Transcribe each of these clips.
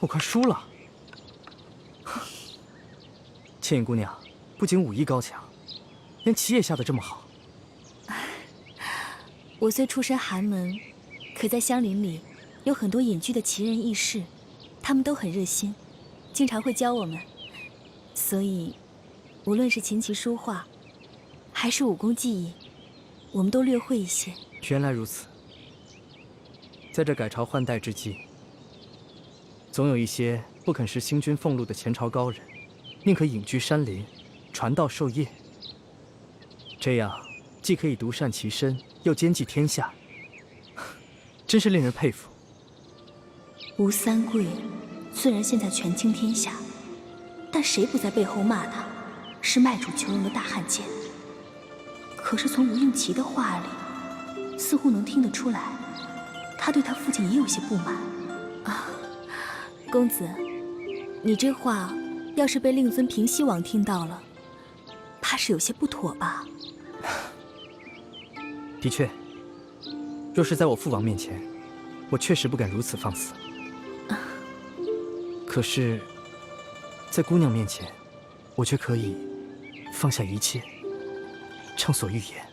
我快输了。倩影姑娘不仅武艺高强，连棋也下得这么好。我虽出身寒门，可在乡邻里有很多隐居的奇人异士，他们都很热心，经常会教我们。所以，无论是琴棋书画，还是武功技艺，我们都略会一些。原来如此。在这改朝换代之际，总有一些不肯食新君俸禄的前朝高人，宁可隐居山林，传道授业。这样既可以独善其身，又兼济天下，真是令人佩服。吴三桂虽然现在权倾天下，但谁不在背后骂他是卖主求荣的大汉奸？可是从吴应奇的话里，似乎能听得出来，他对他父亲也有些不满啊。公子，你这话要是被令尊平西王听到了，怕是有些不妥吧？的确，若是在我父王面前，我确实不敢如此放肆。可是，在姑娘面前，我却可以放下一切，畅所欲言。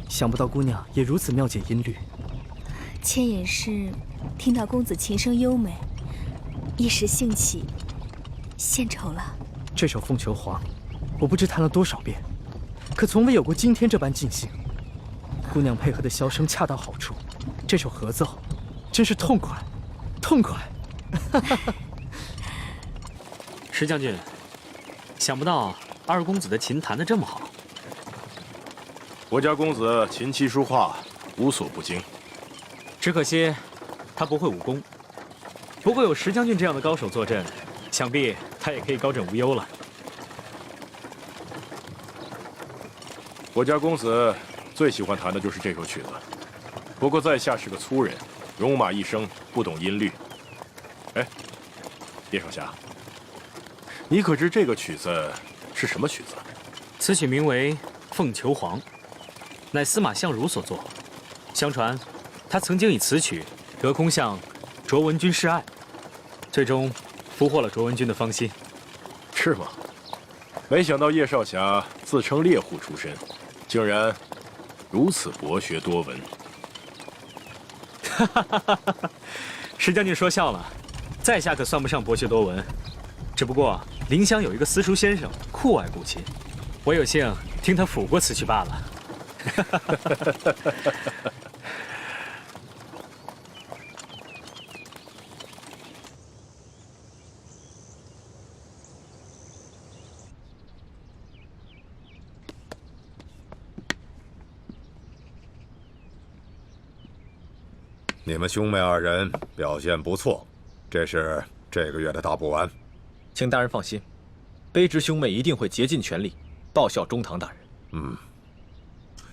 想不到姑娘也如此妙解音律。妾也是听到公子琴声优美，一时兴起，献丑了。这首《凤求凰》，我不知弹了多少遍，可从未有过今天这般尽兴。姑娘配合的箫声恰到好处，这首合奏真是痛快，痛快。石将军，想不到二公子的琴弹得这么好。我家公子琴棋书画无所不精，只可惜他不会武功。不过有石将军这样的高手坐镇，想必他也可以高枕无忧了。我家公子最喜欢弹的就是这首曲子。不过在下是个粗人，戎马一生，不懂音律。哎，叶少侠，你可知这个曲子是什么曲子？此曲名为《凤求凰》。乃司马相如所作，相传他曾经以此曲得空向卓文君示爱，最终俘获了卓文君的芳心。是吗？没想到叶少侠自称猎户出身，竟然如此博学多闻。石将军说笑了，在下可算不上博学多闻，只不过临湘有一个私塾先生酷爱古琴，我有幸听他抚过此曲罢了。你们兄妹二人表现不错，这是这个月的大补丸。请大人放心，卑职兄妹一定会竭尽全力报效中堂大人。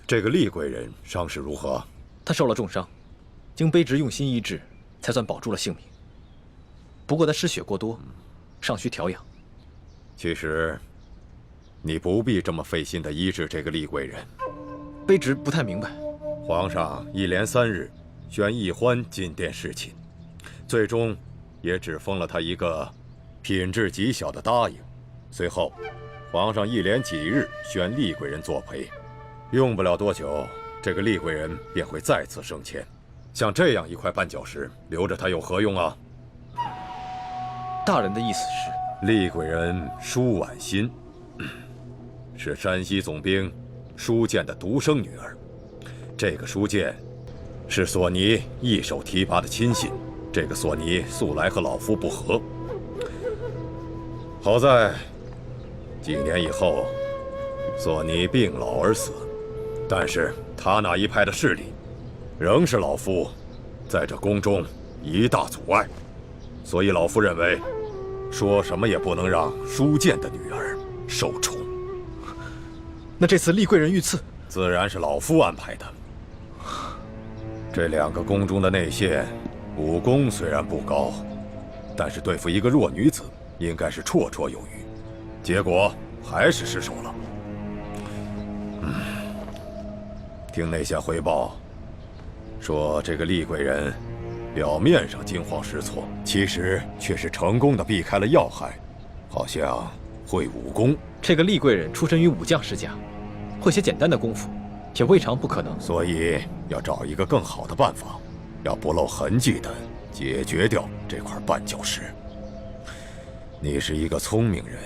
这个厉贵人伤势如何？他受了重伤，经卑职用心医治，才算保住了性命。不过他失血过多，尚需调养。其实，你不必这么费心地医治这个厉贵人。卑职不太明白。皇上一连3日宣奕欢进殿侍寝，最终也只封了他一个品质极小的答应。随后，皇上一连几日宣厉贵人作陪。用不了多久，这个厉贵人便会再次升迁，像这样一块绊脚石，留着它有何用啊？大人的意思是，厉贵人舒婉心，是山西总兵舒建的独生女儿。这个舒建是索尼一手提拔的亲信。这个索尼素来和老夫不和，好在几年以后，索尼病老而死。但是他那一派的势力，仍是老夫在这宫中一大阻碍。所以老夫认为，说什么也不能让舒建的女儿受宠。那这次厉贵人遇刺，自然是老夫安排的。这2个宫中的内线，武功虽然不高，但是对付一个弱女子，应该是绰绰有余。结果还是失手了。听内线回报，说这个厉贵人表面上惊慌失措，其实却是成功的避开了要害，好像会武功。这个厉贵人出身于武将世家，会些简单的功夫，也未尝不可能。所以要找一个更好的办法，要不露痕迹的解决掉这块绊脚石。你是一个聪明人，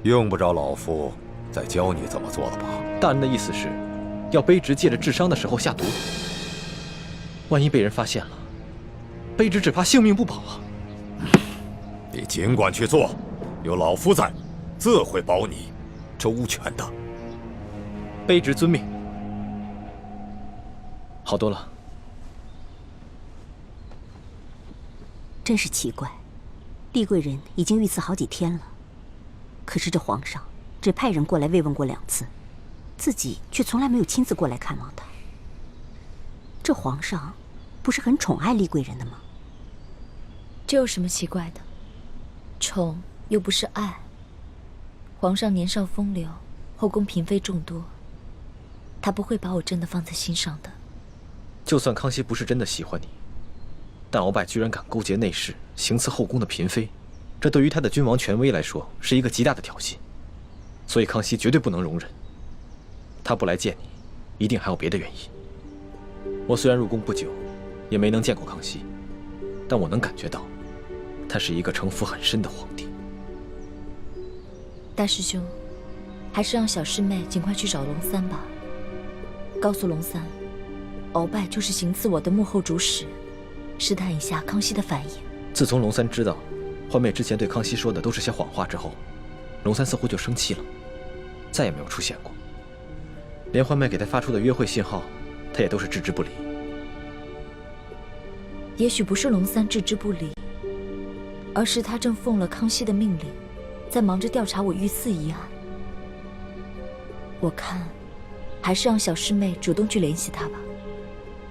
用不着老夫再教你怎么做了吧？大人的意思是，要卑职借着治伤的时候下毒，万一被人发现了，卑职只怕性命不保啊！你尽管去做，有老夫在，自会保你周全的。卑职遵命。好多了。真是奇怪，厉贵人已经遇刺好几天了，可是这皇上只派人过来慰问过2次，自己却从来没有亲自过来看望他。这皇上不是很宠爱厉贵人的吗？这有什么奇怪的？宠又不是爱。皇上年少风流，后宫嫔妃众多，他不会把我真的放在心上的。就算康熙不是真的喜欢你，但鳌拜居然敢勾结内侍，行刺后宫的嫔妃，这对于他的君王权威来说是一个极大的挑衅，所以康熙绝对不能容忍。他不来见你，一定还有别的原因。我虽然入宫不久，也没能见过康熙，但我能感觉到，他是一个城府很深的皇帝。大师兄，还是让小师妹尽快去找龙三吧，告诉龙三，鳌拜就是行刺我的幕后主使，试探一下康熙的反应。自从龙三知道欢妹之前对康熙说的都是些谎话之后，龙三似乎就生气了，再也没有出现过。连欢妹给他发出的约会信号，他也都是置之不理。也许不是龙三置之不理，而是他正奉了康熙的命令，在忙着调查我遇刺一案。我看，还是让小师妹主动去联系他吧。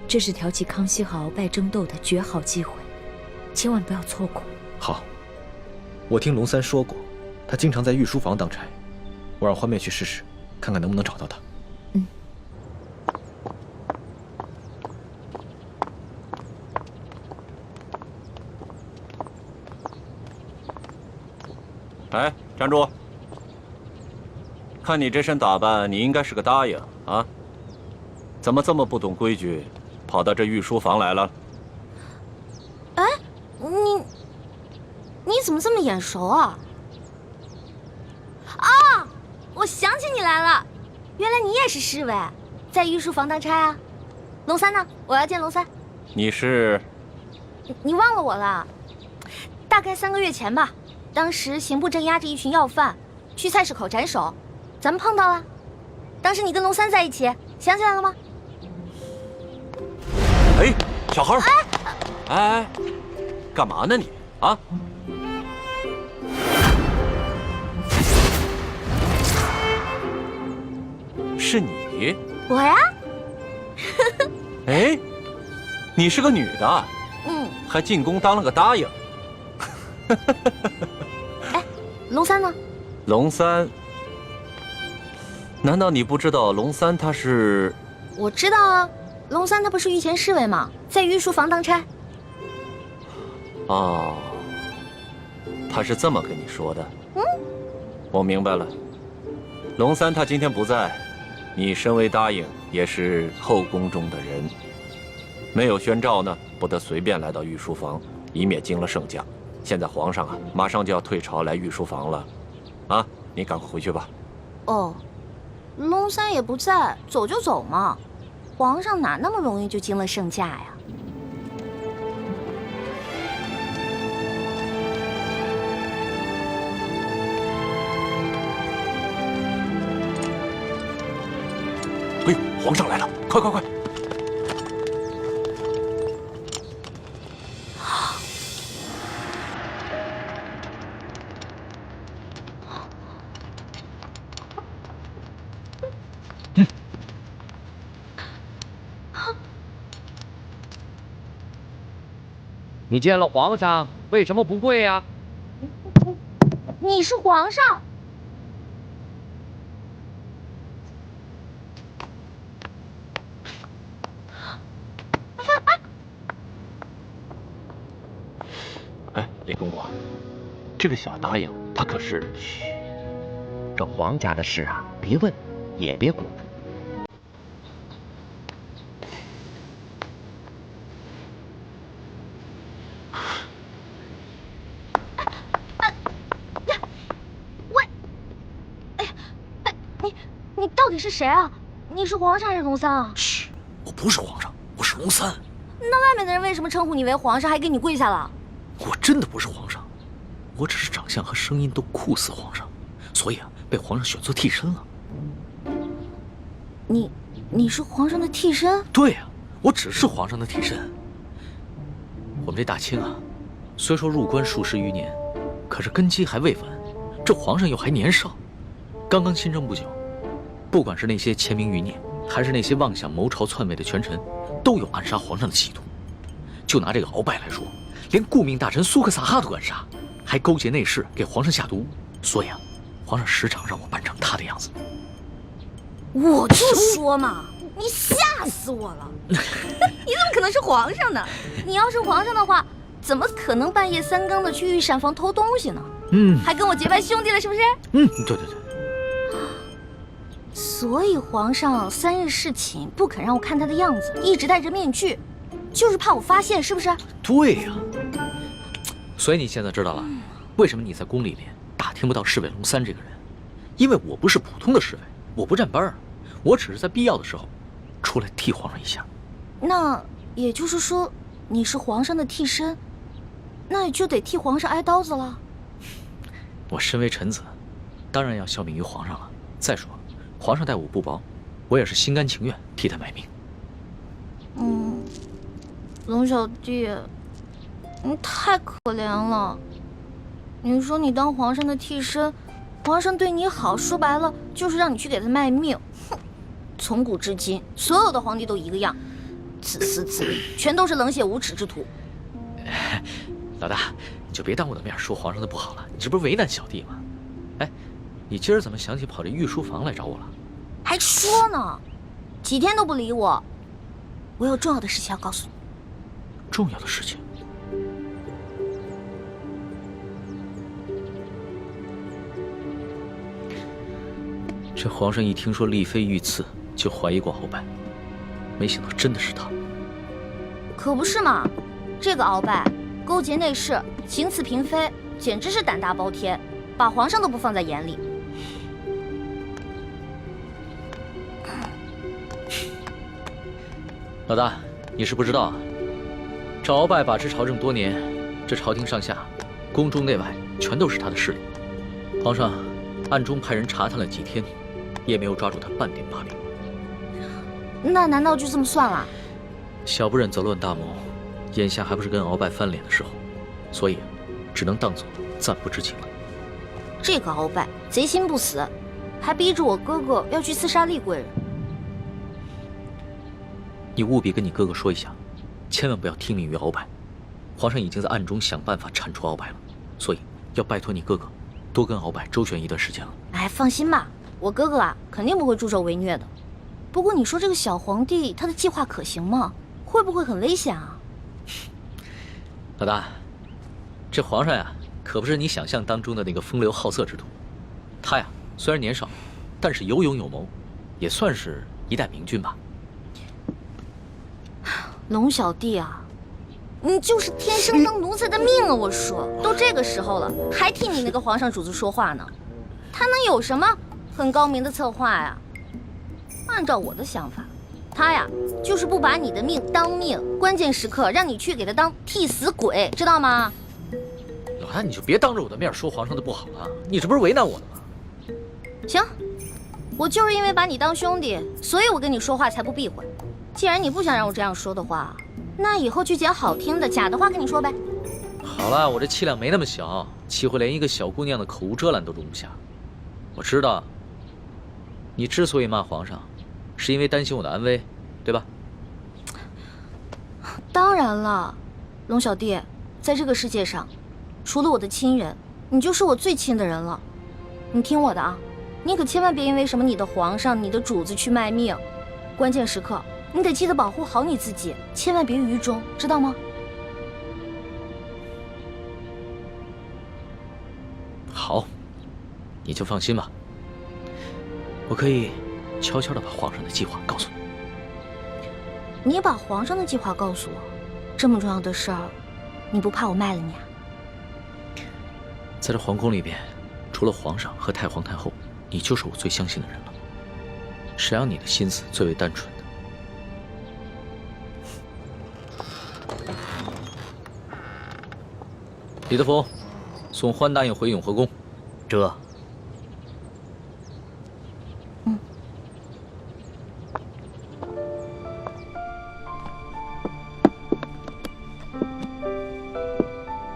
这是挑起康熙和鳌拜争斗的绝好机会，千万不要错过。好，我听龙三说过，他经常在御书房当差，我让欢妹去试试，看看能不能找到他。哎，站住！看你这身打扮，你应该是个答应啊？怎么这么不懂规矩，跑到这御书房来了？哎，你怎么这么眼熟啊？啊，我想起你来了，原来你也是侍卫，在御书房当差啊。龙三呢？我要见龙三。你是？你忘了我了？大概3个月前吧。当时刑部正押着一群要犯，去菜市口斩首，咱们碰到了。当时你跟龙三在一起，想起来了吗？哎，小孩儿，哎，干嘛呢你啊？是你？我呀？哎，你是个女的，还进宫当了个答应。哎，龙三呢？龙三？难道你不知道龙三他是？我知道啊，龙三他不是御前侍卫吗？在御书房当差。哦，他是这么跟你说的。我明白了。龙三他今天不在，你身为答应，也是后宫中的人。没有宣诏呢，不得随便来到御书房，以免惊了圣驾。现在皇上啊，马上就要退朝来御书房了，啊，你赶快回去吧。哦，龙三也不在，走就走嘛。皇上哪那么容易就惊了圣驾呀？哎呦，皇上来了！快快快！你见了皇上，为什么不跪呀？你是皇上？哎，李公公，这个小答应他可是……嘘，这皇家的事啊，别问，也别管。你到底是谁啊？你是皇上还是龙三啊？嘘，我不是皇上，我是龙三。那外面的人为什么称呼你为皇上，还给你跪下了？我真的不是皇上，我只是长相和声音都酷似皇上，所以啊，被皇上选做替身了。你是皇上的替身？对呀，我只是皇上的替身。我们这大清啊，虽说入关数十余年，可是根基还未稳，这皇上又还年少，刚刚亲政不久。不管是那些签名余孽，还是那些妄想谋朝篡位的权臣，都有暗杀皇上的企图。就拿这个鳌拜来说，连顾命大臣苏克萨哈都敢杀，还勾结内侍给皇上下毒。所以啊，皇上时常让我扮成他的样子。我就说嘛，你吓死我了！你怎么可能是皇上呢？你要是皇上的话，怎么可能半夜三更的去御膳房偷东西呢？还跟我结拜兄弟了，是不是？对对对。所以皇上3日侍寝不肯让我看他的样子，一直戴着面具，就是怕我发现，是不是？对呀。所以你现在知道了，为什么你在宫里面打听不到侍卫龙三这个人？因为我不是普通的侍卫，我不站班儿，我只是在必要的时候出来替皇上一下。那也就是说，你是皇上的替身，那也就得替皇上挨刀子了。我身为臣子，当然要效命于皇上了。再说，皇上待我不薄，我也是心甘情愿替他卖命。龙小弟，你太可怜了。你说你当皇上的替身，皇上对你好，说白了就是让你去给他卖命。哼，从古至今，所有的皇帝都一个样，自私自利，全都是冷血无耻之徒。老大，你就别当我的面说皇上的不好了，你这不是为难小弟吗？哎，你今儿怎么想起跑这御书房来找我了？还说呢，几天都不理我。我有重要的事情要告诉你。重要的事情？这皇上一听说丽妃遇刺，就怀疑过鳌拜，没想到真的是他。可不是嘛，这个鳌拜勾结内侍，行刺嫔妃，简直是胆大包天，把皇上都不放在眼里。老大，你是不知道啊，这鳌拜把持朝政多年，这朝廷上下、宫中内外全都是他的势力。皇上暗中派人查探了几天，也没有抓住他半点把柄。那难道就这么算了？小不忍则乱大谋，眼下还不是跟鳌拜翻脸的时候，所以只能当做暂不知情了。这个鳌拜贼心不死，还逼着我哥哥要去刺杀厉贵人。你务必跟你哥哥说一下，千万不要听命于鳌拜。皇上已经在暗中想办法铲除鳌拜了，所以要拜托你哥哥多跟鳌拜周旋一段时间了。哎，放心吧，我哥哥啊肯定不会助纣为虐的。不过你说这个小皇帝他的计划可行吗？会不会很危险啊？老大，这皇上呀，可不是你想象当中的那个风流好色之徒。他呀虽然年少，但是有勇有谋，也算是一代明君吧。龙小弟啊，你就是天生当奴才的命啊！我说，都这个时候了，还替你那个皇上主子说话呢，他能有什么很高明的策划呀？按照我的想法，他呀就是不把你的命当命，关键时刻让你去给他当替死鬼，知道吗？老大，你就别当着我的面说皇上的不好了，你这不是为难我了吗？行，我就是因为把你当兄弟，所以我跟你说话才不避讳。既然你不想让我这样说的话，那以后就捡好听的，假的话跟你说呗。好了，我这气量没那么小，气会连一个小姑娘的口无遮拦都容不下。我知道，你之所以骂皇上，是因为担心我的安危，对吧？当然了，龙小弟，在这个世界上，除了我的亲人，你就是我最亲的人了。你听我的啊，你可千万别因为什么你的皇上、你的主子去卖命，关键时刻你得记得保护好你自己，千万别于衷，知道吗？好，你就放心吧，我可以悄悄地把皇上的计划告诉你。你把皇上的计划告诉我，这么重要的事儿，你不怕我卖了你啊？在这皇宫里边，除了皇上和太皇太后，你就是我最相信的人了。谁让你的心思最为单纯的？李德福，送欢答应回永和宫。这。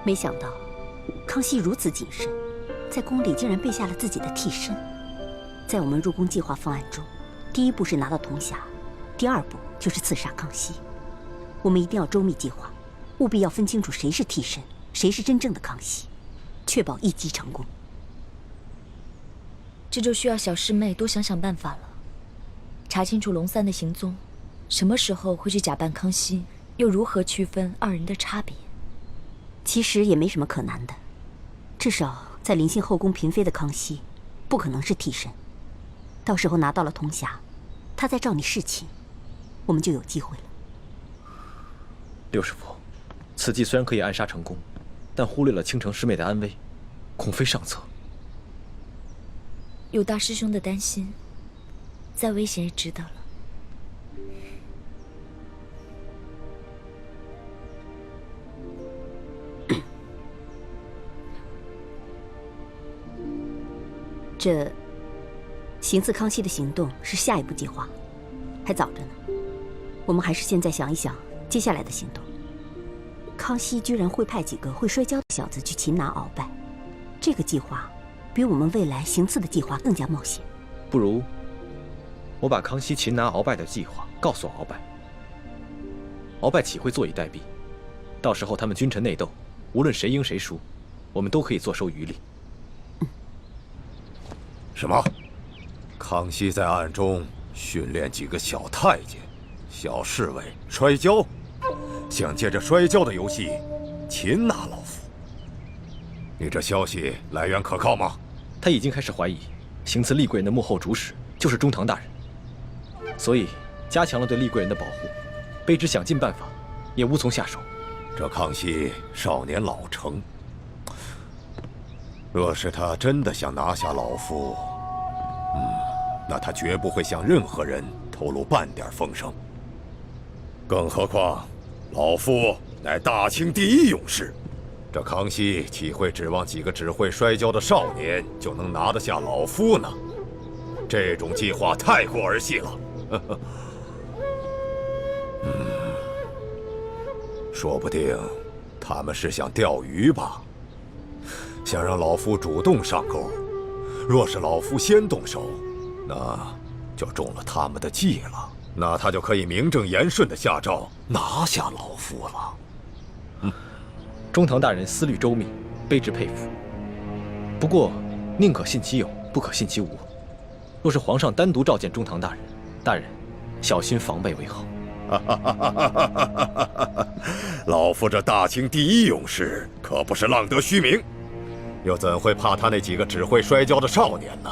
没想到，康熙如此谨慎，在宫里竟然备下了自己的替身。在我们入宫计划方案中，第一步是拿到铜匣，第二步就是刺杀康熙。我们一定要周密计划，务必要分清楚谁是替身，谁是真正的康熙，确保一击成功。这就需要小师妹多想想办法了，查清楚龙三的行踪，什么时候会去假扮康熙，又如何区分二人的差别？其实也没什么可难的，至少在临幸后宫嫔妃的康熙，不可能是替身。到时候拿到了铜匣，他再召你侍寝，我们就有机会了。六师傅，此计虽然可以暗杀成功，但忽略了倾城师妹的安危，恐非上策。有大师兄的担心，再危险也值得了。这行刺康熙的行动是下一步计划，还早着呢。我们还是现在想一想接下来的行动。康熙居然会派几个会摔跤的小子去擒拿鳌拜，这个计划比我们未来行刺的计划更加冒险。不如我把康熙擒拿鳌拜的计划告诉鳌拜，鳌拜岂会坐以待毙？到时候他们君臣内斗，无论谁赢谁输，我们都可以坐收渔利。什么？康熙在暗中训练几个小太监、小侍卫摔跤，想借着摔跤的游戏擒拿老夫。你这消息来源可靠吗？他已经开始怀疑行刺厉贵人的幕后主使就是中堂大人，所以加强了对厉贵人的保护。卑职想尽办法，也无从下手。这康熙少年老成，若是他真的想拿下老夫，那他绝不会向任何人透露半点风声。更何况，老夫乃大清第一勇士，这康熙岂会指望几个只会摔跤的少年就能拿得下老夫呢？这种计划太过儿戏了。说不定他们是想钓鱼吧，想让老夫主动上钩。若是老夫先动手，那就中了他们的计了。那他就可以名正言顺地下诏拿下老夫了。中堂大人思虑周密，卑职佩服。不过，宁可信其有，不可信其无。若是皇上单独召见中堂大人，大人小心防备为好。老夫这大清第一勇士可不是浪得虚名，又怎会怕他那几个只会摔跤的少年呢？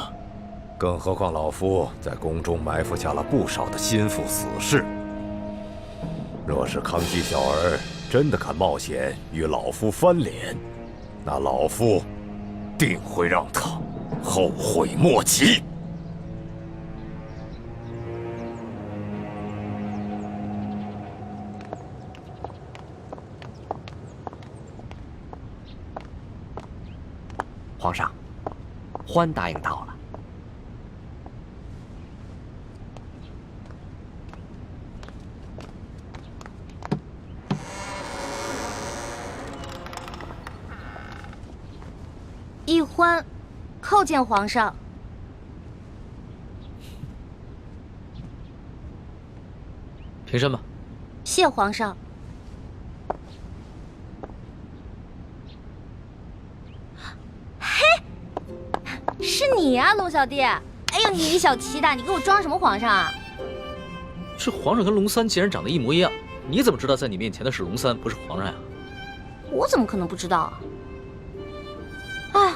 更何况老夫在宫中埋伏下了不少的心腹死士。若是康熙小儿真的敢冒险与老夫翻脸，那老夫定会让他后悔莫及。皇上，欢答应到了。奕欢，叩见皇上。平身吧。谢皇上。嘿，是你呀，龙小弟！哎呦，你小气的，你给我装什么皇上啊？这皇上跟龙三竟然长得一模一样，你怎么知道在你面前的是龙三，不是皇上呀？我怎么可能不知道啊？哎，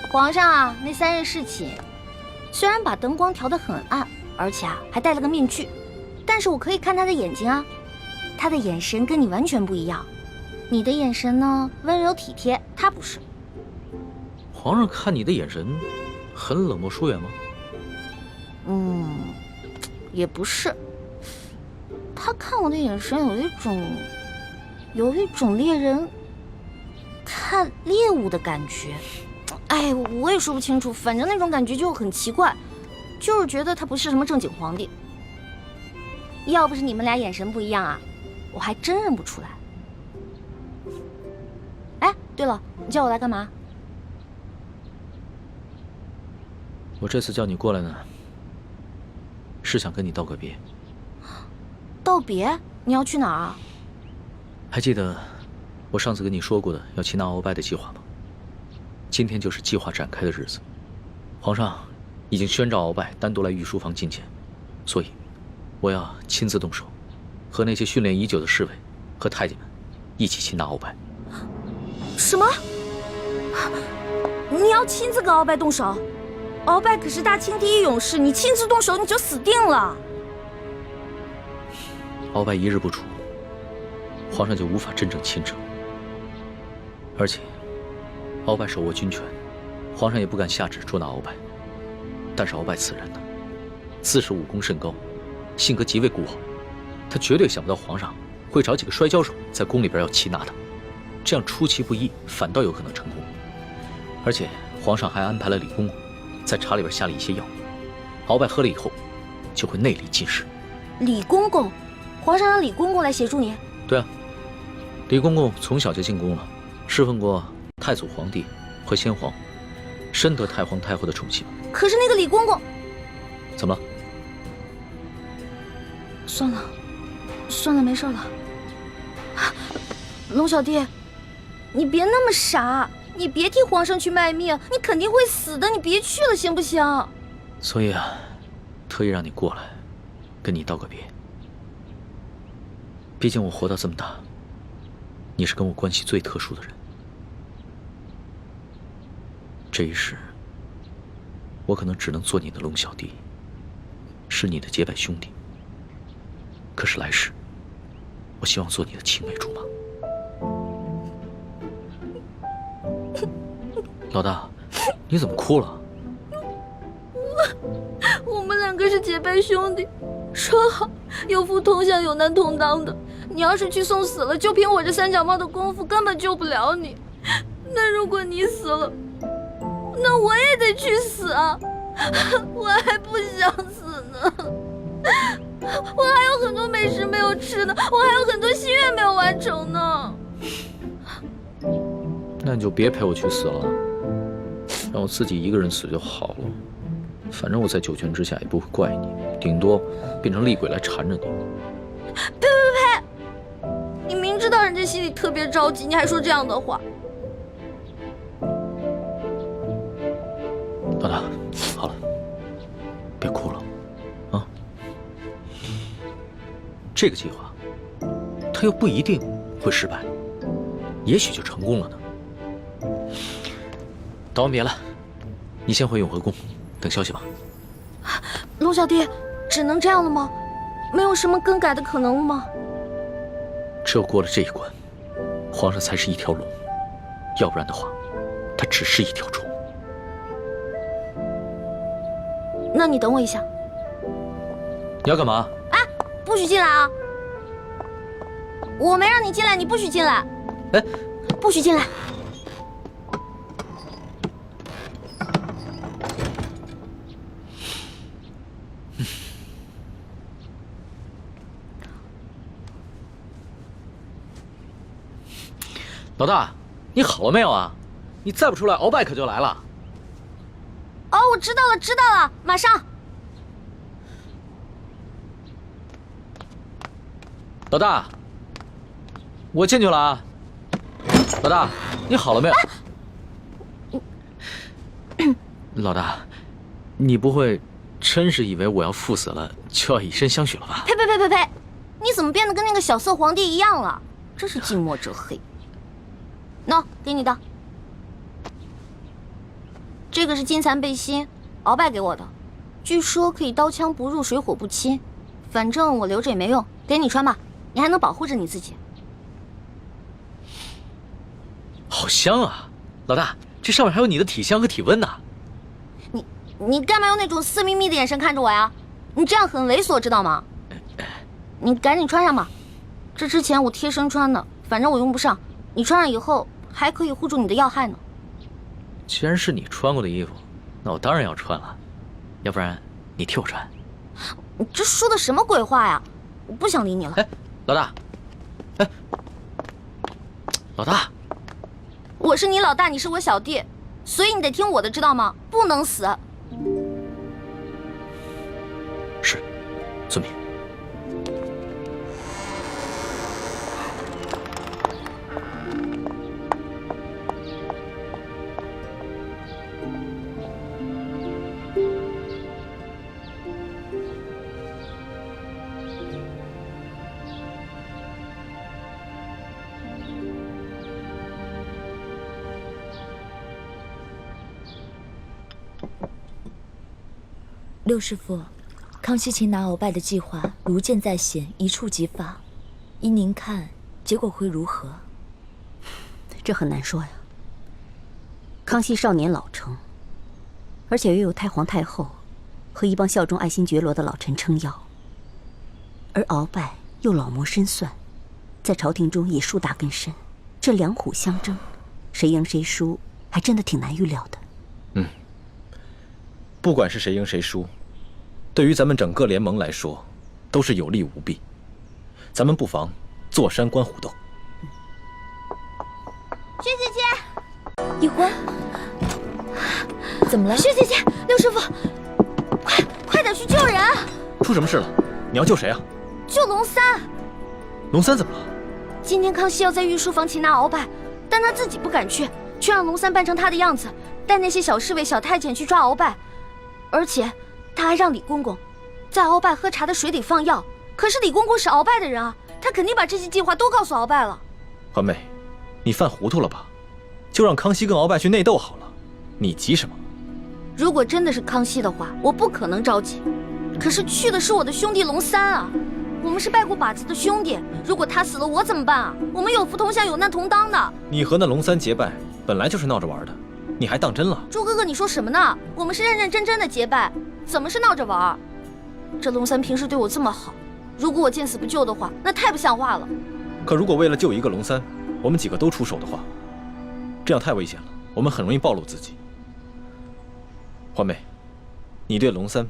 皇上啊，那3日侍寝，虽然把灯光调得很暗，而且还戴了个面具，但是我可以看他的眼睛啊，他的眼神跟你完全不一样。你的眼神呢，温柔体贴，他不是。皇上看你的眼神很冷漠疏远吗？也不是。他看我的眼神有一种猎人看猎物的感觉。哎，我也说不清楚，反正那种感觉就很奇怪，就是觉得他不是什么正经皇帝。要不是你们俩眼神不一样啊，我还真认不出来。哎，对了，你叫我来干嘛？我这次叫你过来呢，是想跟你道个别。道别？你要去哪儿啊？还记得我上次跟你说过的要擒拿鳌拜的计划吗？今天就是计划展开的日子。皇上已经宣召鳌拜单独来御书房觐见，所以我要亲自动手，和那些训练已久的侍卫和太监们一起擒拿鳌拜。什么？你要亲自跟鳌拜动手？鳌拜可是大清第一勇士，你亲自动手你就死定了。鳌拜一日不出，皇上就无法真正亲政。而且，鳌拜手握军权，皇上也不敢下旨捉拿鳌拜。但是鳌拜此人呢，自恃武功甚高，性格极为孤傲，他绝对想不到皇上会找几个摔跤手在宫里边要擒拿他，这样出其不意，反倒有可能成功。而且皇上还安排了李公公在茶里边下了一些药，鳌拜喝了以后就会内力尽失。李公公，皇上让李公公来协助你？对啊，李公公从小就进宫了，侍奉过太祖皇帝和先皇，深得太皇太后的宠幸。可是那个李公公，怎么了？算了，没事了。龙小弟，你别那么傻，你别替皇上去卖命，你肯定会死的，你别去了，行不行？所以啊，特意让你过来，跟你道个别。毕竟我活到这么大，你是跟我关系最特殊的人。这一世，我可能只能做你的龙小弟，是你的结拜兄弟。可是来世，我希望做你的青梅竹马。老大，你怎么哭了？我们两个是结拜兄弟，说好有福同享，有难同当的。你要是去送死了，就凭我这三脚猫的功夫，根本救不了你。那如果你死了，那我也得去死啊！我还不想死呢，我还有很多美食没有吃呢，我还有很多心愿没有完成呢。那你就别陪我去死了，让我自己一个人死就好了。反正我在九泉之下也不会怪你，顶多变成厉鬼来缠着你。呸！你明知道人家心里特别着急，你还说这样的话。老大，好了，别哭了，啊！这个计划，它又不一定会失败，也许就成功了呢。道完别了，你先回永和宫，等消息吧。龙小弟，只能这样了吗？没有什么更改的可能了吗？只有过了这一关，皇上才是一条龙，要不然的话，他只是一条虫。那你等我一下。你要干嘛？哎，不许进来啊！我没让你进来，你不许进来。哎，不许进来。老大，你好了没有啊？你再不出来，鳌拜可就来了。哦，我知道了，知道了，马上。老大，我进去了啊。老大，你好了没有？老大，你不会真是以为我要赴死了就要以身相许了吧？呸呸呸呸呸！你怎么变得跟那个小色皇帝一样了？真是近墨者黑。喏，给你的。这个是金蚕背心，鳌拜给我的，据说可以刀枪不入，水火不侵。反正我留着也没用，给你穿吧，你还能保护着你自己。好香啊！老大，这上面还有你的体香和体温呢。你干嘛用那种色眯眯的眼神看着我呀？你这样很猥琐，知道吗？你赶紧穿上吧，这之前我贴身穿的，反正我用不上，你穿上以后还可以护住你的要害呢。既然是你穿过的衣服，那我当然要穿了，要不然你替我穿。你这说的什么鬼话呀？我不想理你了。哎，老大，哎，老大，我是你老大，你是我小弟，所以你得听我的，知道吗？不能死。是，遵命。六师傅，康熙擒拿鳌拜的计划如箭在弦，一触即发。依您看，结果会如何？这很难说呀。康熙少年老成，而且又有太皇太后和一帮效忠爱新觉罗的老臣撑腰，而鳌拜又老谋深算，在朝廷中也树大根深，这两虎相争，谁赢谁输，还真的挺难预料的。不管是谁赢谁输，对于咱们整个联盟来说，都是有利无弊。咱们不妨坐山观虎斗。薛姐姐，一欢，怎么了？薛姐姐，六师傅，快点去救人！出什么事了？你要救谁啊？救龙三。龙三怎么了？今天康熙要在御书房擒拿鳌拜，但他自己不敢去，却让龙三扮成他的样子，带那些小侍卫、小太监去抓鳌拜。而且他还让李公公在鳌拜喝茶的水里放药。可是李公公是鳌拜的人啊，他肯定把这些计划都告诉鳌拜了。环妹，你犯糊涂了吧？就让康熙跟鳌拜去内斗好了，你急什么？如果真的是康熙的话，我不可能着急。可是去的是我的兄弟龙三啊，我们是拜过把子的兄弟，如果他死了，我怎么办啊？我们有福同享，有难同当的。你和那龙三结拜，本来就是闹着玩的，你还当真了？朱哥哥，你说什么呢？我们是认认真真的结拜，怎么是闹着玩？这龙三平时对我这么好，如果我见死不救的话，那太不像话了。可如果为了救一个龙三，我们几个都出手的话，这样太危险了，我们很容易暴露自己。环妹，你对龙三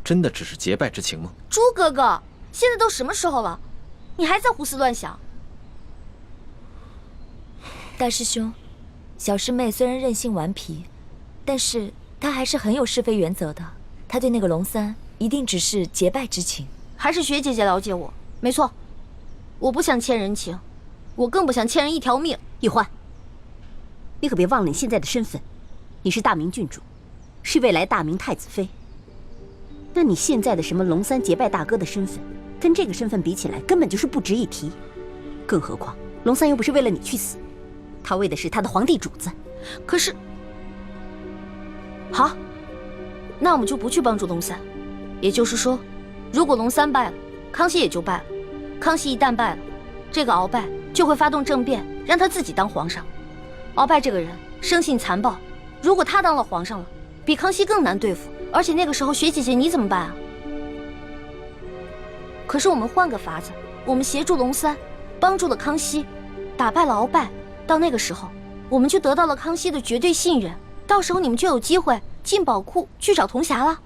真的只是结拜之情吗？朱哥哥，现在都什么时候了，你还在胡思乱想？大师兄，小师妹虽然任性顽皮，但是她还是很有是非原则的。她对那个龙三一定只是结拜之情。还是薛姐姐了解我，没错，我不想欠人情，我更不想欠人一条命。玉欢，你可别忘了你现在的身份，你是大明郡主，是未来大明太子妃。那你现在的什么龙三结拜大哥的身份，跟这个身份比起来，根本就是不值一提。更何况龙三又不是为了你去死，他为的是他的皇帝主子。可是，好，那我们就不去帮助龙三。也就是说，如果龙三败了，康熙也就败了。康熙一旦败了，这个鳌拜就会发动政变，让他自己当皇上。鳌拜这个人生性残暴，如果他当了皇上了，比康熙更难对付。而且那个时候雪姐姐你怎么办啊？可是我们换个法子，我们协助龙三，帮助了康熙，打败了鳌拜。到那个时候，我们就得到了康熙的绝对信任。到时候你们就有机会进宝库去找铜匣了。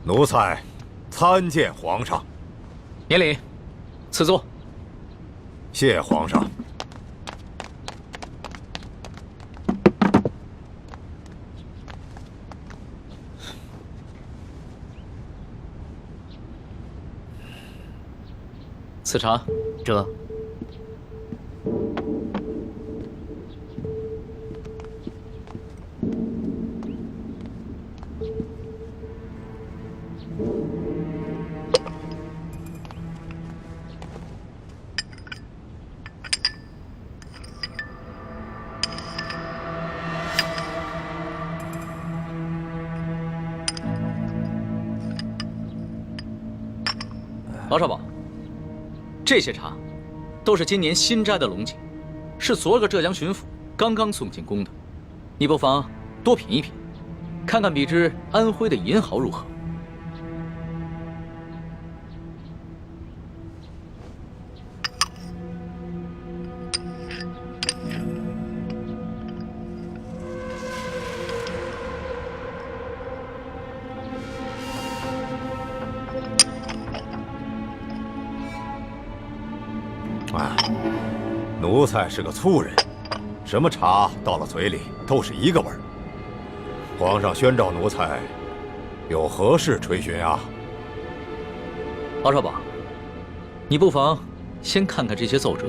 奴才参见皇上。免礼，赐座。谢皇上。此茶。这。老少保，这些茶都是今年新摘的龙井，是昨个浙江巡抚刚刚送进宫的，你不妨多品一品，看看比之安徽的银毫如何？奴才是个粗人，什么茶到了嘴里都是一个味儿。皇上宣召奴才，有何事垂询啊？老少保，你不妨先看看这些奏折。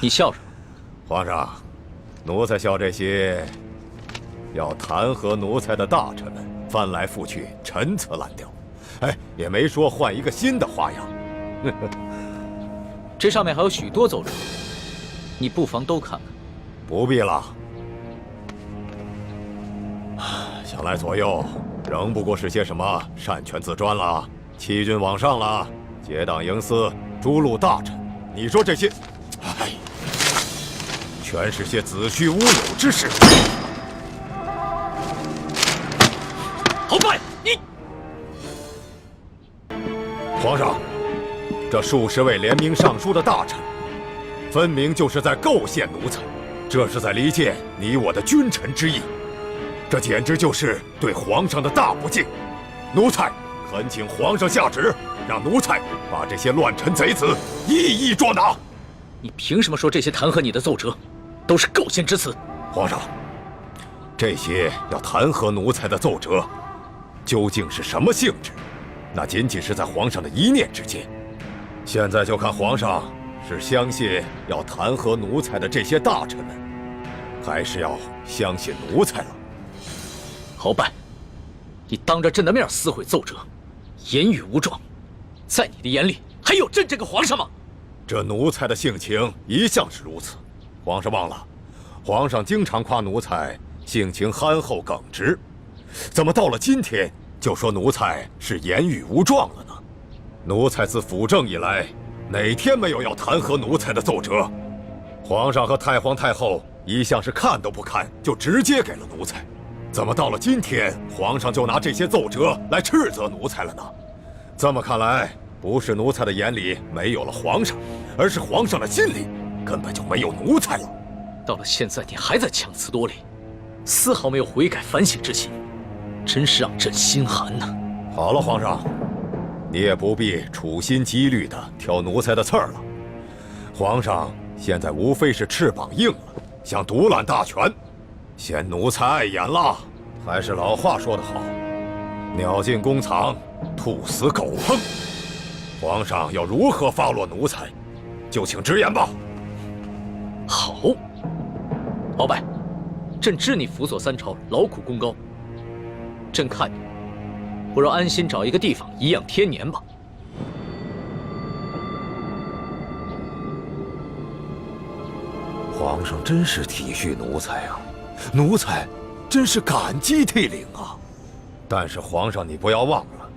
你笑什么？皇上，奴才笑这些要弹劾奴才的大臣们翻来覆去，陈词滥调，也没说换一个新的花样。这上面还有许多奏折，你不妨都看看。不必了，想来左右仍不过是些什么擅权自专啦、欺君罔上啦、结党营私、诛戮大臣。你说这些，全是些子虚乌有之事。鳌拜，你！皇上，这数十位联名上书的大臣，分明就是在构陷奴才，这是在离间你我的君臣之义，这简直就是对皇上的大不敬。奴才恳请皇上下旨，让奴才把这些乱臣贼子一一捉拿。你凭什么说这些弹劾你的奏折都是构陷之词？皇上，这些要弹劾奴才的奏折，究竟是什么性质？那仅仅是在皇上的一念之间。现在就看皇上是相信要弹劾奴才的这些大臣们，还是要相信奴才了。鳌拜，你当着朕的面撕毁奏折，言语无状，在你的眼里还有朕这个皇上吗？这奴才的性情一向是如此，皇上忘了，皇上经常夸奴才性情憨厚耿直，怎么到了今天就说奴才是言语无状了呢？奴才自辅政以来，哪天没有要弹劾奴才的奏折？皇上和太皇太后一向是看都不看就直接给了奴才，怎么到了今天，皇上就拿这些奏折来斥责奴才了呢？这么看来，不是奴才的眼里没有了皇上，而是皇上的心里根本就没有奴才了。到了现在，你还在强词夺理，丝毫没有悔改反省之心，真是让朕心寒呐！好了，皇上，你也不必处心积虑地挑奴才的刺儿了。皇上现在无非是翅膀硬了，想独揽大权，嫌奴才碍眼了。还是老话说得好，鸟进弓藏，兔死狗烹。皇上要如何发落奴才，就请直言吧。好，鳌拜，朕知你辅佐三朝，劳苦功高。朕看你，不如安心找一个地方颐养天年吧。皇上真是体恤奴才啊，奴才真是感激涕零啊。但是皇上，你不要忘了，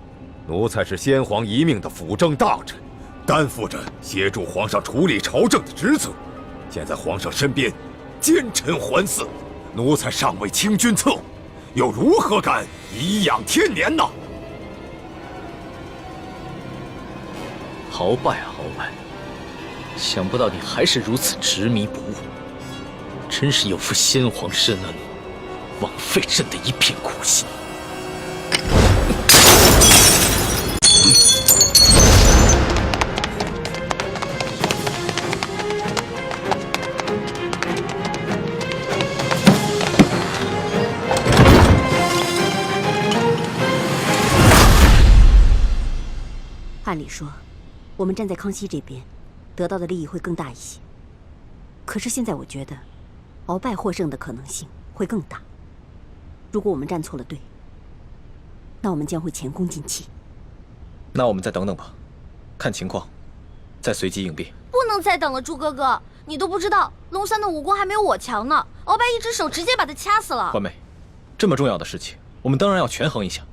奴才是先皇遗命的辅政大臣，担负着协助皇上处理朝政的职责。现在皇上身边奸臣环伺，奴才尚未清君侧，又如何敢颐养天年呢？鳌拜啊，鳌拜，想不到你还是如此执迷不悟，真是有负先皇深恩，枉费朕的一片苦心。按理说，我们站在康熙这边，得到的利益会更大一些。可是现在我觉得，鳌拜获胜的可能性会更大。如果我们站错了队，那我们将会前功尽弃。那我们再等等吧，看情况，再随机应变。不能再等了，朱哥哥，你都不知道，龙三的武功还没有我强呢。鳌拜一只手直接把他掐死了。欢妹，这么重要的事情，我们当然要权衡一下。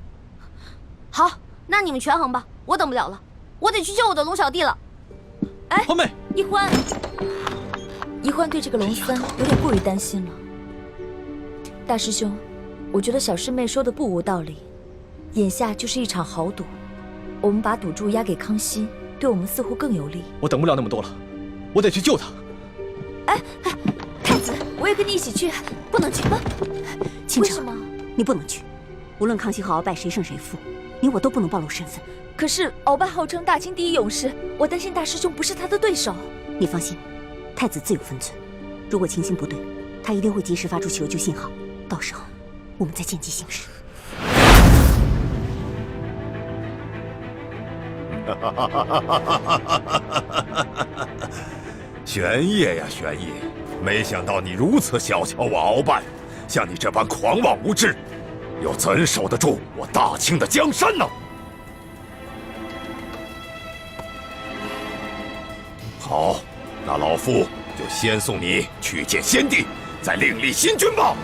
好，那你们权衡吧，我等不了了，我得去救我的龙小弟了。哎，欢妹，一欢，一欢对这个龙三有点过于担心了。大师兄，我觉得小师妹说的不无道理。眼下就是一场豪赌，我们把赌注押给康熙，对我们似乎更有利。我等不了那么多了，我得去救他。哎，太子，我也跟你一起去。不能去。倾城，为什么？你不能去。无论康熙和鳌拜谁胜谁负，你我都不能暴露身份。可是鳌拜号称大清第一勇士，我担心大师兄不是他的对手。你放心，太子自有分寸。如果情形不对，他一定会及时发出求救信号，到时候我们再见机行事。玄烨呀，玄烨，没想到你如此小瞧我鳌拜，像你这般狂妄无知，又怎守得住我大清的江山呢？好，那老夫就先送你去见先帝，再另立新君吧。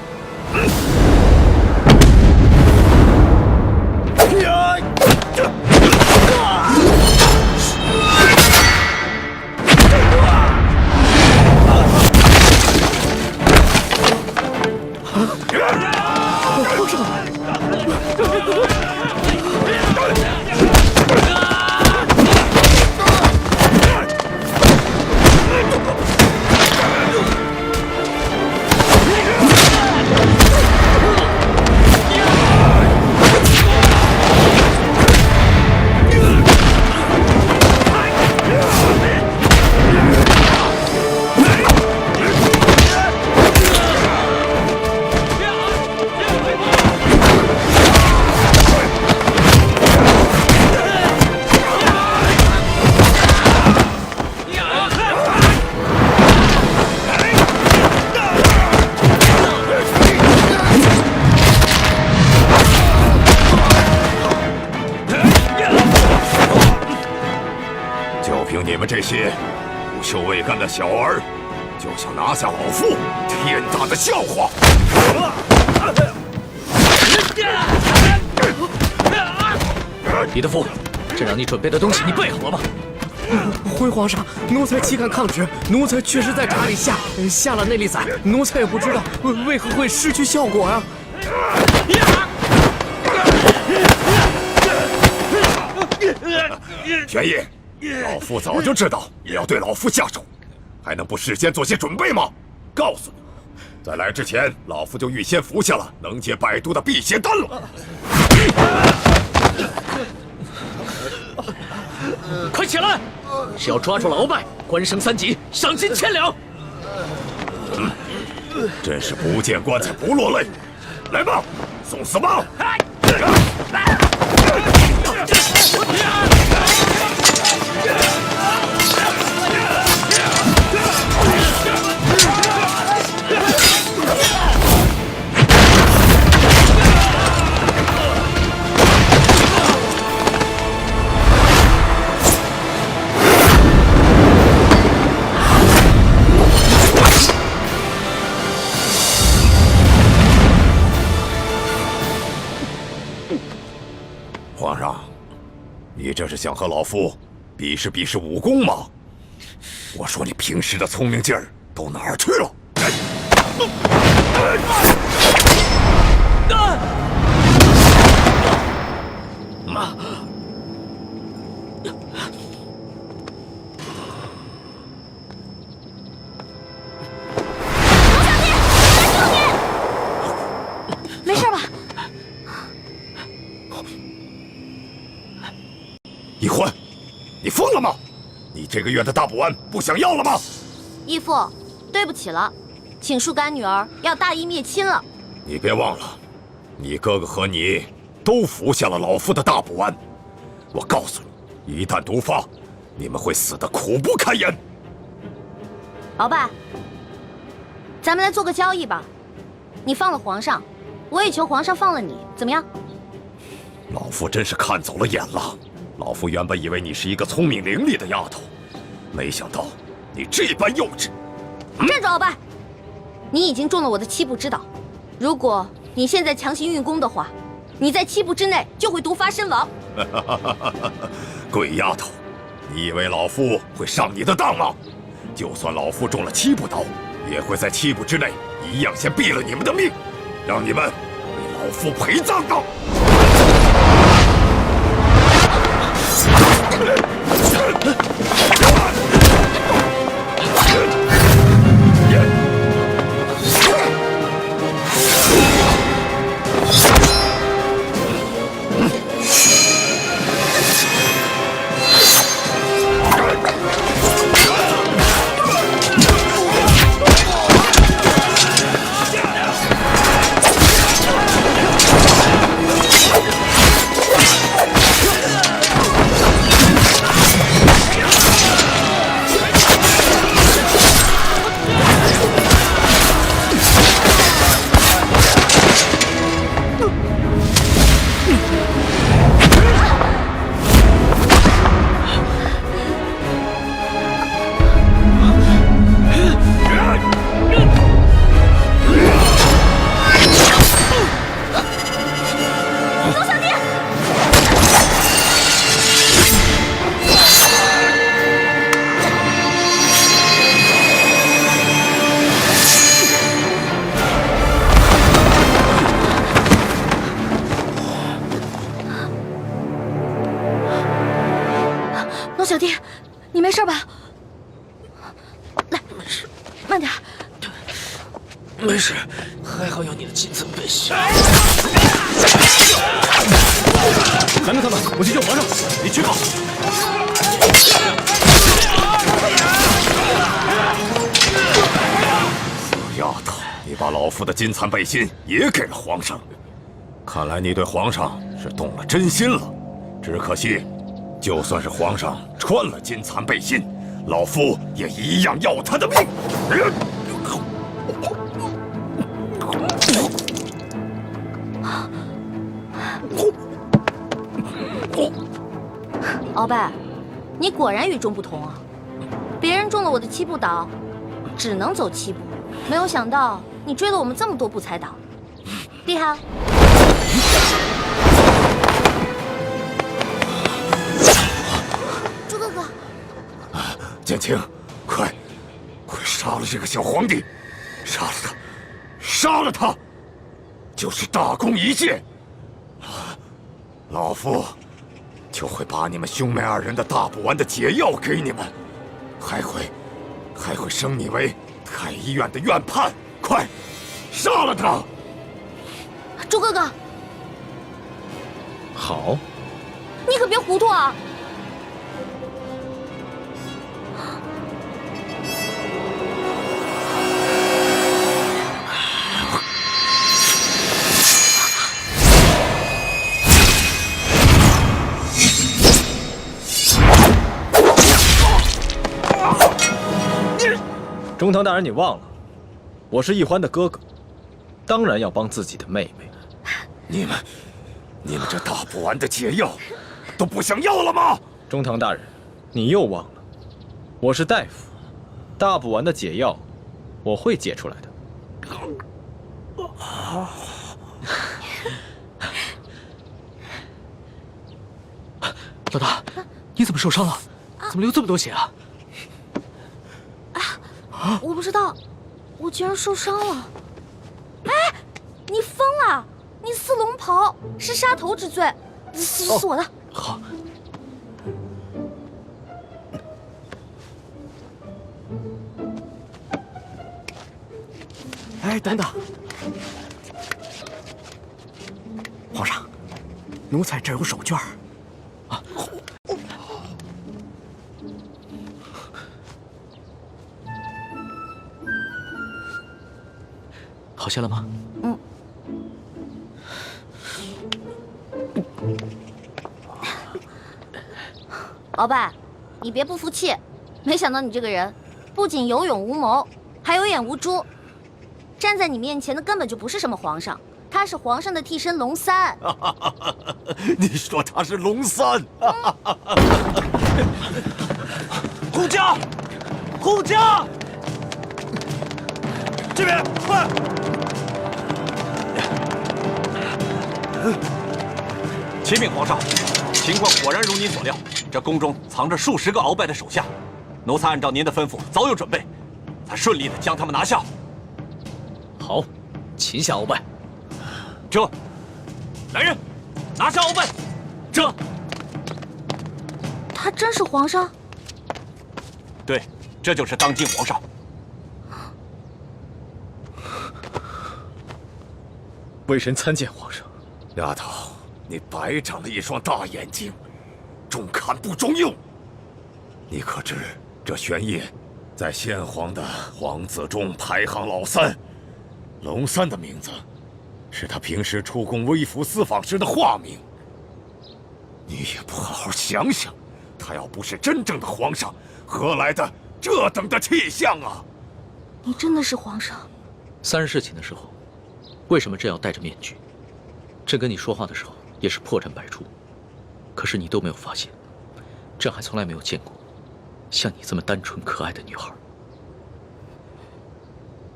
这些不羞未干的小儿，就想拿下老夫，天大的笑话！李德福，朕让你准备的东西你备好了吗？回皇上，奴才岂敢抗旨？奴才确实在闸里下了那粒伞，奴才也不知道为何会失去效果呀。玄烨，老夫早就知道你要对老夫下手，还能不事先做些准备吗？告诉你，在来之前，老夫就预先服下了能解百毒的辟邪丹了。快起来！只要抓住了鳌拜，官升3级，赏金1000两。真是不见棺材不落泪。来吧，送死吧！皇上，你这是想和老夫比试比试武功吗？我说你平时的聪明劲儿都哪儿去了？没事吧？易欢，你疯了吗？你这个月的大补丸不想要了吗？义父，对不起了，请恕干女儿要大义灭亲了。你别忘了，你哥哥和你都服下了老夫的大补丸。我告诉你，一旦毒发，你们会死得苦不堪言。鳌拜，咱们来做个交易吧，你放了皇上，我也求皇上放了你，怎么样？老夫真是看走了眼了。老夫原本以为你是一个聪明伶俐的丫头，没想到你这般幼稚。站住，鳌拜！你已经中了我的7步之岛，如果你现在强行运功的话，你在7步之内就会毒发身亡。鬼丫头，你以为老夫会上你的当吗？就算老夫中了7步刀，也会在7步之内一样先毙了你们的命，让你们为老夫陪葬的。龙小弟，你没事吧？来，没事，慢点。没事，还好有你的金层背心。拦着他们，我去救皇上。你去吧。死丫头，你把老夫的金蚕背心也给了皇上，看来你对皇上是动了真心了。只可惜，就算是皇上穿了金蚕背心，老夫也一样要他的命。鳌拜，你果然与众不同啊！别人中了我的7步岛，只能走7步，没有想到你追了我们这么多步才倒，厉害！朱哥哥，剑青，快杀了这个小皇帝，杀了他，杀了他！就是大功一件，老夫就会把你们兄妹二人的大补丸的解药给你们，还会升你为太医院的院判。快，杀了他！周哥哥，好，你可别糊涂啊！中堂大人，你忘了，我是易欢的哥哥，当然要帮自己的妹妹。你们这大补丸的解药都不想要了吗？中堂大人，你又忘了，我是大夫，大补丸的解药我会解出来的。老大，你怎么受伤了？怎么流这么多血啊？我不知道，我居然受伤了。哎，你疯了！你撕龙袍是杀头之罪，死我的！好。哎，等等，皇上，奴才这有手绢儿。啊。好些了吗？嗯。鳌拜，你别不服气，没想到你这个人不仅有勇无谋，还有眼无珠。站在你面前的根本就不是什么皇上，他是皇上的替身龙三。你说他是龙三？护驾，护驾，这边快！启禀皇上，情况果然如您所料，这宫中藏着数十个鳌拜的手下，奴才按照您的吩咐早有准备，才顺利的将他们拿下。好，擒下鳌拜。这，来人，拿下鳌拜。这，他真是皇上？对，这就是当今皇上。微臣参见皇上。丫头，你白长了一双大眼睛，中看不中用。你可知这玄烨在先皇的皇子中排行老3，龙三的名字是他平时出宫微服私访时的化名。你也不好好想想，他要不是真正的皇上，何来的这等的气象啊？你真的是皇上？3日侍寝的时候，为什么朕要戴着面具？朕跟你说话的时候也是破绽百出，可是你都没有发现。朕还从来没有见过像你这么单纯可爱的女孩。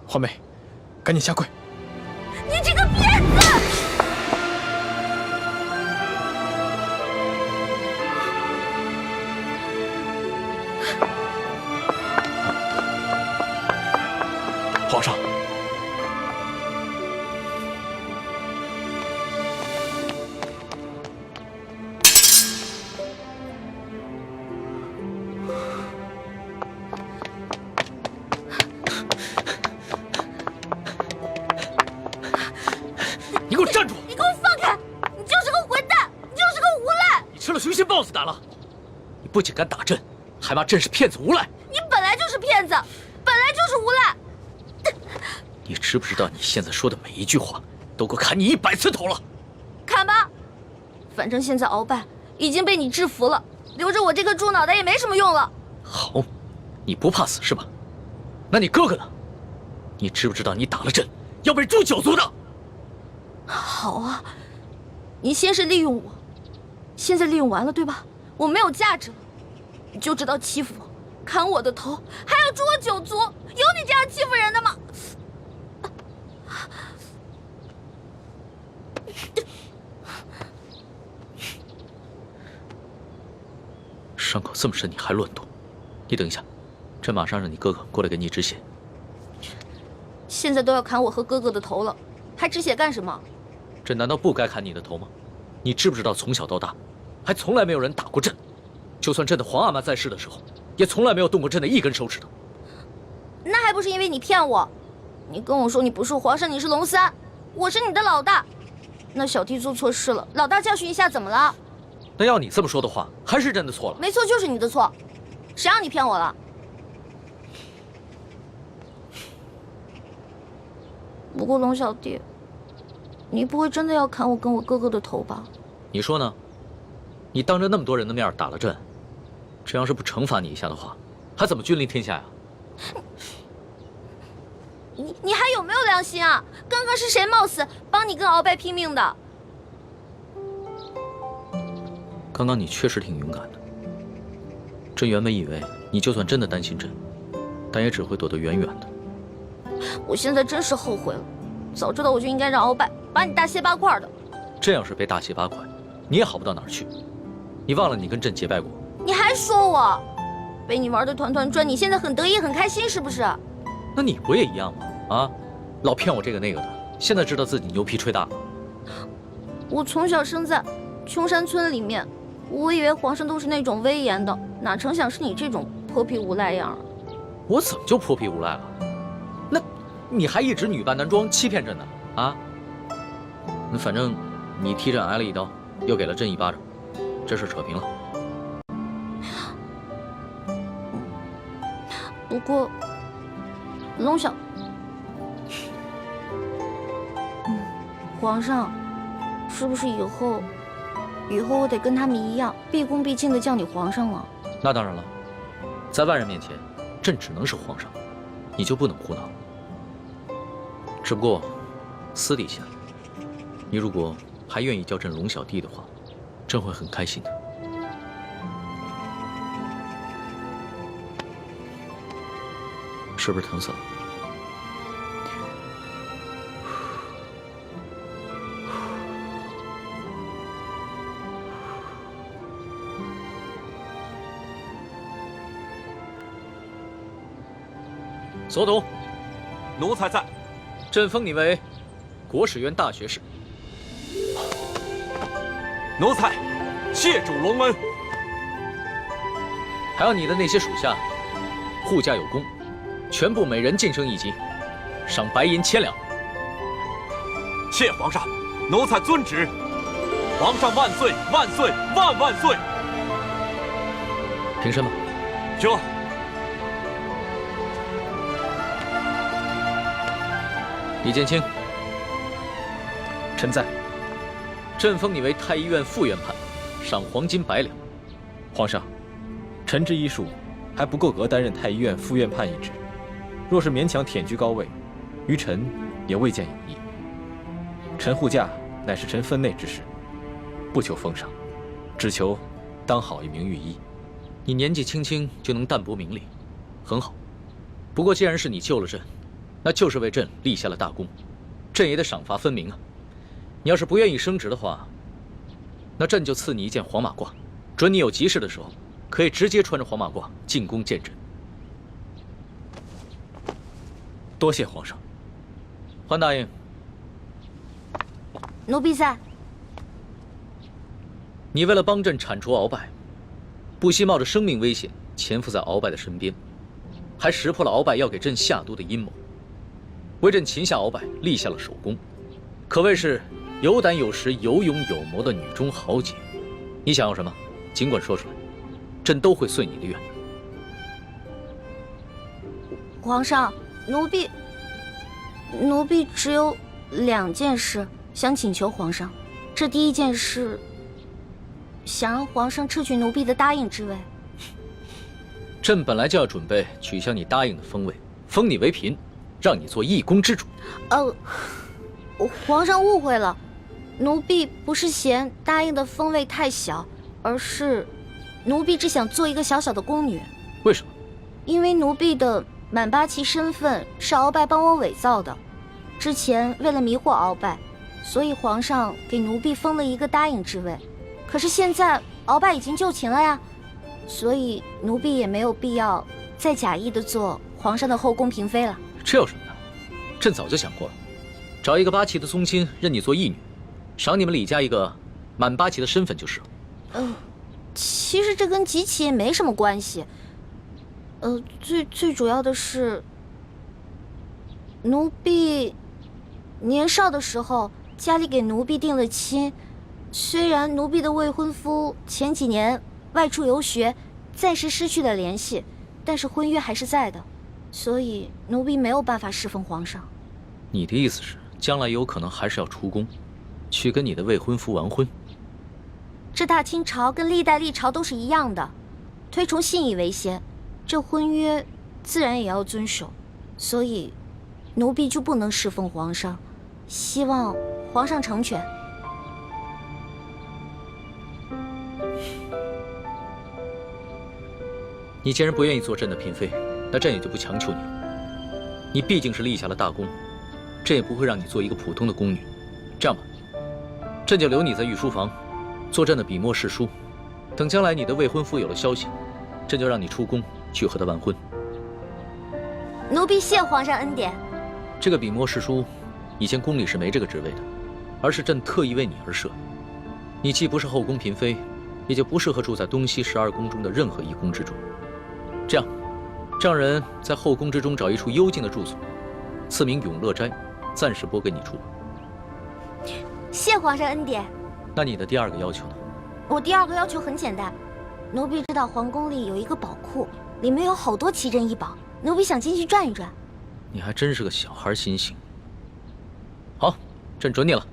华妹，赶紧下跪！你这个骗子！皇上，你给我站住！你给我放开！你就是个混蛋，你就是个无赖！你吃了雄心豹子胆了！你不仅敢打朕，还骂朕是骗子无赖！你本来就是骗子，本来就是无赖！你知不知道你现在说的每一句话都够砍你100次头了？砍吧，反正现在鳌拜已经被你制服了，留着我这颗猪脑袋也没什么用了。好，你不怕死是吧？那你哥哥呢？你知不知道你打了朕要被诛9族的？好啊，你先是利用我，现在利用完了对吧？我没有价值了，你就知道欺负我，砍我的头，还要诛我9族，有你这样欺负人的吗？伤口这么深，你还乱动？你等一下，朕马上让你哥哥过来给你止血。现在都要砍我和哥哥的头了，还止血干什么？朕难道不该砍你的头吗？你知不知道从小到大，还从来没有人打过朕，就算朕的皇阿玛在世的时候，也从来没有动过朕的一根手指头。那还不是因为你骗我？你跟我说你不是皇上，你是龙三，我是你的老大。那小弟做错事了，老大教训一下怎么了？那要你这么说的话，还是朕的错了。没错，就是你的错，谁让你骗我了？不过龙小弟，你不会真的要砍我跟我哥哥的头吧？你说呢？你当着那么多人的面打了朕，这要是不惩罚你一下的话，还怎么君临天下呀？你还有没有良心啊？刚刚是谁冒死帮你跟鳌拜拼命的？刚刚你确实挺勇敢的。朕原本以为你就算真的担心朕，但也只会躲得远远的。我现在真是后悔了，早知道我就应该让鳌拜把你大卸八块的。这要是被大卸八块，你也好不到哪儿去。你忘了你跟朕结拜过？你还说我被你玩的团团转，你现在很得意很开心是不是？那你不也一样吗？啊，老骗我这个那个的，现在知道自己牛皮吹大了。我从小生在穷山村里面，我以为皇上都是那种威严的，哪成想是你这种泼皮无赖样啊！我怎么就泼皮无赖了？那你还一直女扮男装欺骗朕呢？啊？那反正你替朕挨了一刀，又给了朕一巴掌，这事扯平了。不过，龙小，皇上，是不是以后我得跟他们一样，毕恭毕敬的叫你皇上了？那当然了，在外人面前，朕只能是皇上，你就不能胡闹。只不过，私底下，你如果还愿意叫朕龙小弟的话，朕会很开心的。是不是疼死了？所统，奴才在。朕封你为国史院大学士。奴才谢主隆恩。还有你的那些属下，护驾有功，全部每人晋升一级，赏白银1000两。谢皇上，奴才遵旨。皇上万岁万岁万万岁！平身吧。这。李建清，臣在。朕封你为太医院副院判，赏黄金100两。皇上，臣之医术还不够格担任太医院副院判一职，若是勉强忝居高位，于臣也未见有益。臣护驾乃是臣分内之事，不求封赏，只求当好一名御医。你年纪轻轻就能淡泊名利，很好。不过既然是你救了朕，那就是为朕立下了大功，朕也得赏罚分明啊。你要是不愿意升职的话，那朕就赐你一件黄马褂，准你有急事的时候，可以直接穿着黄马褂进宫见朕。多谢皇上。桓大爷，奴婢在。你为了帮朕铲除鳌拜，不惜冒着生命危险潜伏在鳌拜的身边，还识破了鳌拜要给朕下毒的阴谋，为朕擒下鳌拜立下了首功，可谓是有胆有识、有勇有谋的女中豪杰。你想要什么，尽管说出来，朕都会遂你的愿。皇上，奴婢只有2件事想请求皇上。这第一件事，想让皇上撤去奴婢的答应之位。朕本来就要准备取消你答应的封位，封你为嫔，让你做一宫之主。皇上误会了，奴婢不是嫌答应的封位太小，而是奴婢只想做一个小小的宫女。为什么？因为奴婢的满8旗身份是鳌拜帮我伪造的，之前为了迷惑鳌拜，所以皇上给奴婢封了一个答应之位。可是现在鳌拜已经就擒了呀，所以奴婢也没有必要再假意的做皇上的后宫嫔妃了。这有什么的？朕早就想过了，找一个8旗的宗亲认你做义女，赏你们李家一个满8旗的身份就是了。其实这跟几旗也没什么关系。最主要的是，奴婢年少的时候，家里给奴婢定了亲。虽然奴婢的未婚夫前几年外出游学，暂时失去了联系，但是婚约还是在的，所以奴婢没有办法侍奉皇上。你的意思是，将来有可能还是要出宫，去跟你的未婚夫完婚？这大清朝跟历代历朝都是一样的，推崇信义为先，这婚约自然也要遵守，所以奴婢就不能侍奉皇上，希望皇上成全。你既然不愿意做朕的嫔妃，那朕也就不强求你了。你毕竟是立下了大功，朕也不会让你做一个普通的宫女。这样吧，朕就留你在御书房，做朕的笔墨侍书。等将来你的未婚夫有了消息，朕就让你出宫去和他完婚。奴婢谢皇上恩典。这个笔墨侍书，以前宫里是没这个职位的，而是朕特意为你而设。你既不是后宫嫔妃，也就不适合住在东西12宫中的任何一宫之中。这样，让人在后宫之中找一处幽静的住所，赐名永乐斋，暂时拨给你住。谢皇上恩典。那你的第2个要求呢？我第2个要求很简单，奴婢知道皇宫里有一个宝库，里面有好多奇珍异宝，奴婢想进去转一转。你还真是个小孩心性。好，朕准你了，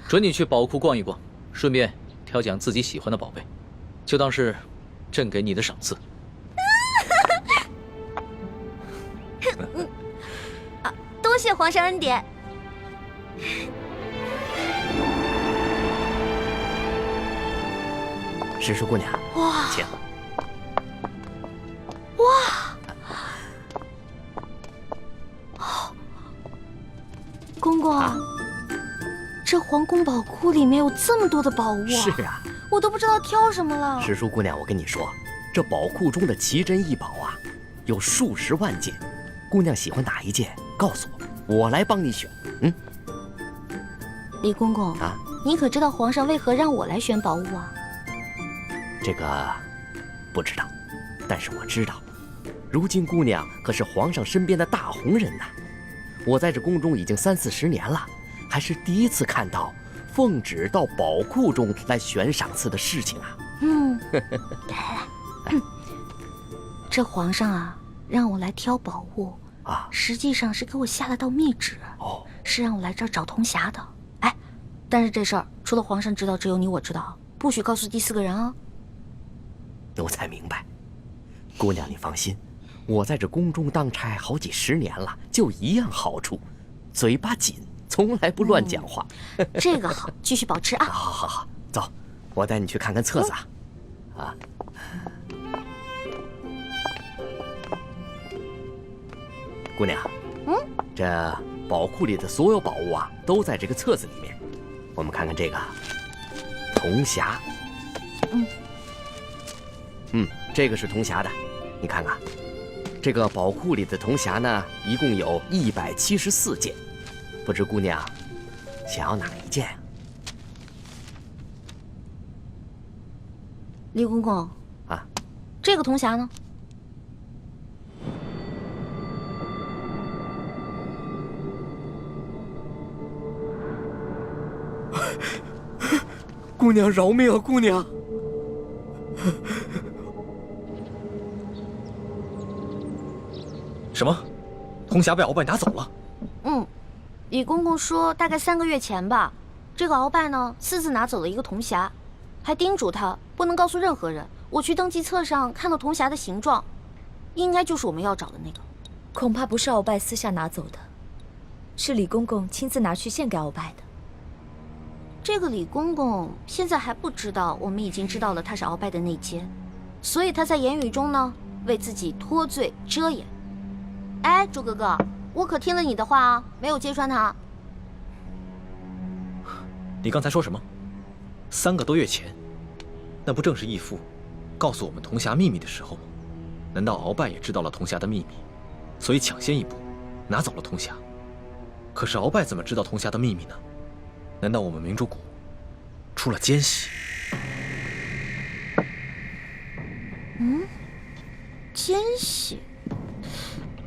准你去宝库逛一逛，顺便挑拣自己喜欢的宝贝，就当是朕给你的赏赐。多谢皇上恩典。石叔姑娘，哇，请。哇！公公，这皇宫宝库里面有这么多的宝物啊！是啊，我都不知道挑什么了。石叔姑娘，我跟你说，这宝库中的奇珍异宝啊，有数十万件。姑娘喜欢哪一件，告诉我，我来帮你选。李公公啊，你可知道皇上为何让我来选宝物啊？这个不知道，但是我知道，如今姑娘可是皇上身边的大红人呐。我在这宫中已经30、40年了，还是第一次看到奉旨到宝库中来选赏赐的事情啊。来，这皇上啊，让我来挑宝物啊，实际上是给我下了道密旨，是让我来这儿找铜匣的。哎，但是这事儿除了皇上知道，只有你我知道，不许告诉第4个人啊。奴才明白，姑娘你放心，我在这宫中当差好几10年了，就一样好处，嘴巴紧，从来不乱讲话。这个好，继续保持啊。好，走，我带你去看看册子啊。姑娘，这宝库里的所有宝物啊，都在这个册子里面。我们看看这个铜匣。这个是铜匣的，你看看，这个宝库里的铜匣呢，一共有174件，不知姑娘想要哪一件啊？李公公啊，这个铜匣呢？姑娘饶命啊，姑娘！什么？铜匣被鳌拜拿走了？李公公说大概3个月前吧，这个鳌拜呢私自拿走了一个铜匣，还叮嘱他不能告诉任何人。我去登记册上看到铜匣的形状，应该就是我们要找的那个。恐怕不是鳌拜私下拿走的，是李公公亲自拿去献给鳌拜的。这个李公公现在还不知道，我们已经知道了他是鳌拜的内奸，所以他在言语中呢为自己脱罪遮掩。哎，朱哥哥，我可听了你的话啊，没有揭穿他。你刚才说什么？3个多月前，那不正是义父告诉我们铜匣秘密的时候吗？难道鳌拜也知道了铜匣的秘密，所以抢先一步拿走了铜匣？可是鳌拜怎么知道铜匣的秘密呢？难道我们明珠谷出了奸细？奸细？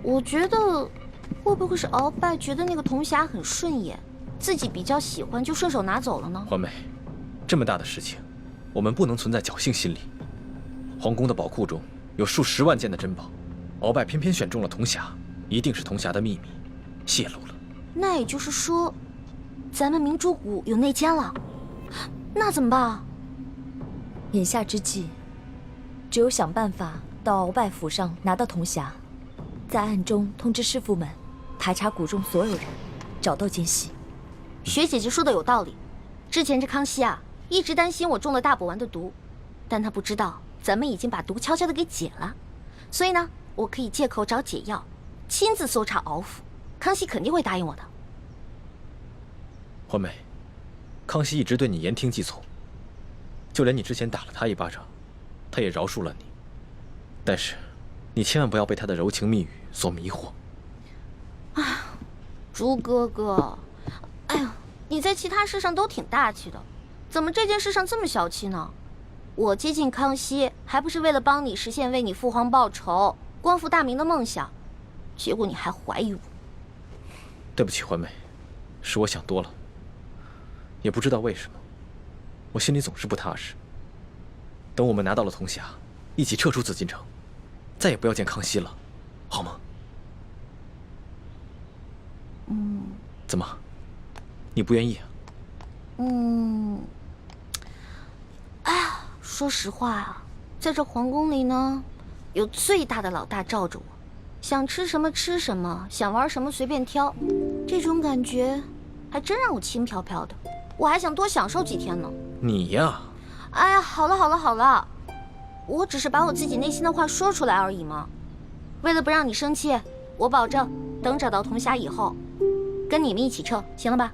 我觉得会不会是鳌拜觉得那个铜匣很顺眼，自己比较喜欢，就顺手拿走了呢？环妹，这么大的事情，我们不能存在侥幸心理。皇宫的宝库中有数十万件的珍宝，鳌拜偏偏选中了铜匣，一定是铜匣的秘密泄露了。那也就是说，咱们明珠谷有内奸了，那怎么办啊？眼下之计，只有想办法到鳌拜府上拿到铜匣，在暗中通知师傅们排查谷中所有人，找到奸细。学姐姐说的有道理，之前这康熙啊，一直担心我中了大补丸的毒，但他不知道咱们已经把毒悄悄的给解了，所以呢，我可以借口找解药，亲自搜查鳌府，康熙肯定会答应我的。环妹，康熙一直对你言听计从，就连你之前打了他一巴掌，他也饶恕了你。但是，你千万不要被他的柔情蜜语所迷惑。啊，朱哥哥，哎呀，你在其他事上都挺大气的，怎么这件事上这么小气呢？我接近康熙，还不是为了帮你实现为你父皇报仇、光复大明的梦想，结果你还怀疑我。对不起，环妹，是我想多了。也不知道为什么，我心里总是不踏实。等我们拿到了铜匣，一起撤出紫禁城，再也不要见康熙了，好吗？怎么，你不愿意啊？哎呀，说实话啊，在这皇宫里呢，有最大的老大罩着我，想吃什么吃什么，想玩什么随便挑，这种感觉还真让我轻飘飘的。我还想多享受几天呢。你呀，哎呀，好了好了好了，我只是把我自己内心的话说出来而已嘛。为了不让你生气，我保证等找到铜匣以后，跟你们一起撤，行了吧？